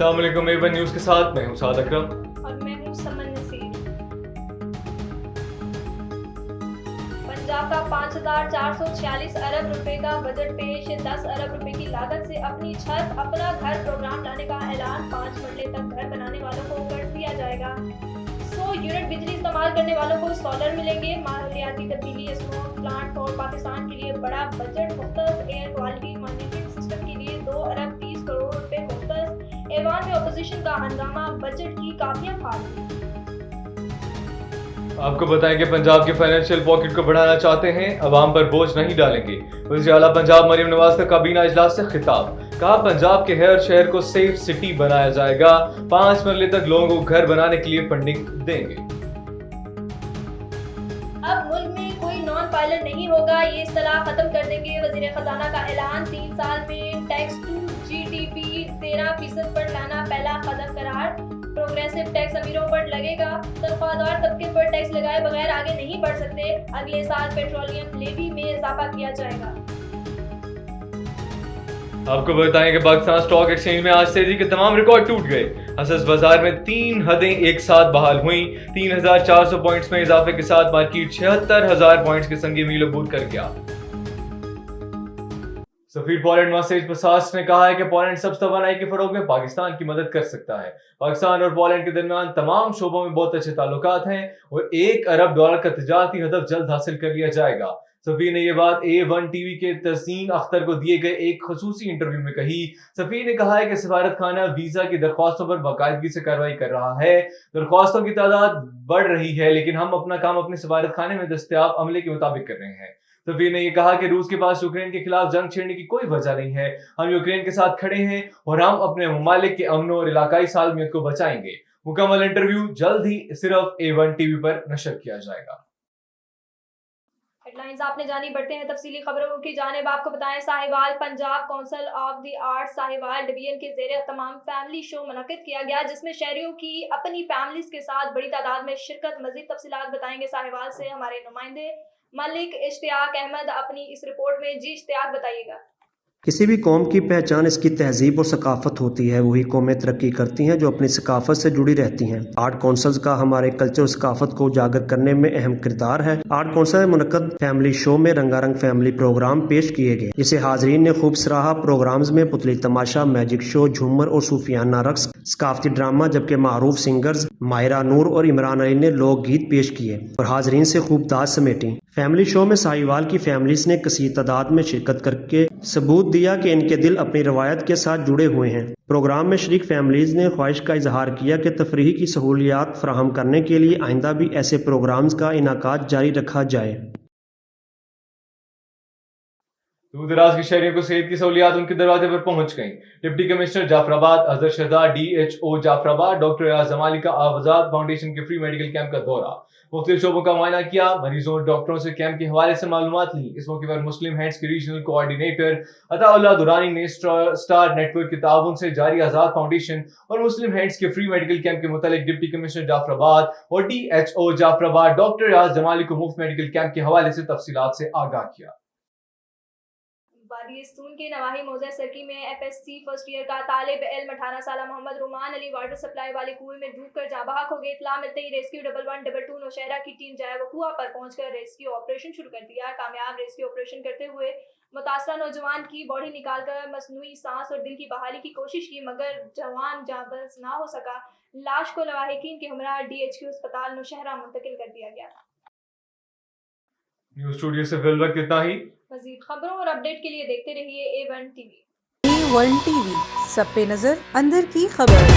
السلام علیکم A1 news کے ساتھ میں ہوں سعد اکرم اور میں ہوں سمن نصیر۔ پنجاب کا 5,446 ارب روپے کا بجٹ پیش، 10 ارب روپے کی لاگت سے اپنی چھت اپنا گھر پروگرام لانے کا اعلان، 5 مرلے تک گھر بنانے والوں کو قرض دیا جائے گا، 100 یونٹ بجلی استعمال کرنے والوں کو سولر ملیں گے، ماحولیاتی تبدیلی اسموک پلانٹ اور پاکستان کے لیے بڑا بجٹ، مختص ایئر کوالٹی مانیٹرنگ سسٹم کے لیے 2 ارب 30 کروڑ روپے مختص، ایوان میں اپوزیشن کا ہنگامہ، بجٹ کی کافیاں پھاڑ۔ آپ کو بتائیں کہ پنجاب کے فائنینشیل پاکٹ کو بڑھانا چاہتے ہیں، عوام پر بوجھ نہیں ڈالیں گے۔ وزیر اعلیٰ پنجاب مریم نواز کا کابینہ اجلاس سے خطاب، کہا پنجاب کے ہر شہر کو سیف سٹی بنایا جائے گا، 5 مرلے تک لوگوں کو گھر بنانے کے لیے فنڈنگ دیں گے۔ اب ملک میں کوئی نان پائلٹ نہیں ہوگا، یہ اصطلاح ختم کر دیں گے، وزیر خزانہ کا اعلان، 3 سال میں ٹیکس ٹو GDP 13% پر لانا پہلا قدم قرار، پروگریسو ٹیکس امیروں پر لگے گا، تنخواہ دار طبقے پر ٹیکس لگائے بغیر آگے نہیں بڑھ سکتے، اگلے سال پیٹرولیم لیوی میں اضافہ کیا جائے گا۔ آپ کو بتائیں کہ پاکستان اسٹاک ایکسچینج میں آج تیزی کے تمام ریکارڈ ٹوٹ گئے، اساس بازار میں 3 حدیں ایک ساتھ بحال ہوئیں، 3,400 پوائنٹس میں اضافے کے ساتھ مارکیٹ 76,000 پوائنٹس کے سنگی میل عبور کر گیا۔ سفیر پولینڈ مسیج پساس نے کہا ہے کہ پولینڈ سبز توانائی کے فروغ میں پاکستان کی مدد کر سکتا ہے، پاکستان اور پولینڈ کے درمیان تمام شعبوں میں بہت اچھے تعلقات ہیں اور $1 ارب کا تجارتی ہدف جلد حاصل کر لیا جائے گا۔ سفیر نے یہ بات A1 ٹی وی کے تسنیم اختر کو دیے گئے ایک خصوصی انٹرویو میں کہی۔ سفیر نے کہا ہے کہ سفارت خانہ ویزا کی درخواستوں پر باقاعدگی سے کارروائی کر رہا ہے، درخواستوں کی تعداد بڑھ رہی ہے لیکن ہم اپنا کام اپنے سفارت خانے میں دستیاب عملے کے مطابق کر رہے ہیں۔ سفیر نے یہ کہا کہ روس کے پاس یوکرین کے خلاف جنگ چھیڑنے کی کوئی وجہ نہیں ہے، ہم یوکرین کے ساتھ کھڑے ہیں اور ہم اپنے ممالک کے امن اور علاقائی سالمیت کو بچائیں گے۔ مکمل انٹرویو جلد ہی صرف A1 ٹی وی پر نشر کیا جائے گا۔ ہیڈ لائنز آپ نے جانی، بڑھتے ہیں تفصیلی خبروں کی جانب۔ آپ کو بتائیں Sahiwal Punjab council of the arts Sahiwal division کے زیر اہتمام فیملی شو منعقد کیا گیا، جس میں شہریوں کی اپنی فیملیز کے ساتھ بڑی تعداد میں شرکت۔ مزید تفصیلات بتائیں گے ساہیوال سے ہمارے نمائندے ملک اشتیاق احمد اپنی اس رپورٹ میں۔ جی اشتیاق بتائیے گا۔ کسی بھی قوم کی پہچان اس کی تہذیب اور ثقافت ہوتی ہے، وہی قومیں ترقی کرتی ہیں جو اپنی ثقافت سے جڑی رہتی ہیں۔ آرٹ کونسلز کا ہمارے کلچر اور ثقافت کو اجاگر کرنے میں اہم کردار ہے۔ آرٹ کونسل میں منعقد فیملی شو میں رنگا رنگ فیملی پروگرام پیش کیے گئے، جسے حاضرین نے خوب سراہا۔ پروگرامز میں پتلی تماشا، میجک شو، جھومر اور صوفیانہ رقص، ثقافتی ڈرامہ، جبکہ معروف سنگرز ماہرہ نور اور عمران علی نے لوک گیت پیش کیے اور حاضرین سے خوب داد سمیٹی۔ فیملی شو میں ساہیوال کی فیملیز نے کثیر تعداد میں شرکت کر کے ثبوت دیا کہ ان کے دل اپنی روایت کے ساتھ جڑے ہوئے ہیں۔ پروگرام میں شریک فیملیز نے خواہش کا اظہار کیا کہ تفریح کی سہولیات فراہم کرنے کے لیے آئندہ بھی ایسے پروگرامز کا انعقاد جاری رکھا جائے۔ دور دراز کے شہریوں کو صحت کی سہولیات ان کے دروازے پر پہنچ گئیں۔ ڈپٹی کمشنر جعفر آباد اظہر شہزاد DHO جعفر آباد ڈاکٹر ریاض جمالی کا آزاد فاؤنڈیشن کے فری میڈیکل کیمپ کا دورہ، مختلف شعبوں کا معائنہ کیا، مریضوں اور ڈاکٹروں سے کیمپ کے حوالے سے معلومات لیں۔ اس موقع پر مسلم ہینڈز کے ریجنل کوآرڈینیٹر عطا اللہ دورانی نے اسٹار نیٹ ورک کے تعاون سے جاری آزاد فاؤنڈیشن اور مسلم ہینڈز کے فری میڈیکل کیمپ کے متعلق ڈپٹی کمشنر جعفر آباد اور DHO جعفر آباد ڈاکٹر ریاض جمالی کو مفت میڈیکل کیمپ کے حوالے سے تفصیلات سے آگاہ کیا۔ وادی سون کے نواحی موضع سرکی میں FSC فرسٹ ایئر کا طالب علم 18 سالہ محمد رومان علی واٹر سپلائی والے کنویں میں ڈوب کر جاں بحق ہو گئے۔ اطلاع ملتے ہی ریسکیو 112 نوشہرہ کی ٹیم جائے وقوع پر پہنچ کر ریسکیو آپریشن شروع کر دیا۔ کامیاب ریسکیو آپریشن کرتے ہوئے متاثرہ نوجوان کی باڈی نکال کر مصنوعی سانس اور دل کی بحالی کی کوشش کی، مگر جوان جاں بحث نہ ہو سکا۔ لاش کو لواحقین کے ہمراہ DHQ اسپتال نوشہرہ منتقل کر دیا گیا۔ نیوز اسٹوڈیو سے فی الوقت اتنا ہی۔ مزید خبروں اور اپڈیٹ کے لیے دیکھتے رہیے A1 T V. A1 T V, سب پہ نظر، اندر کی خبر۔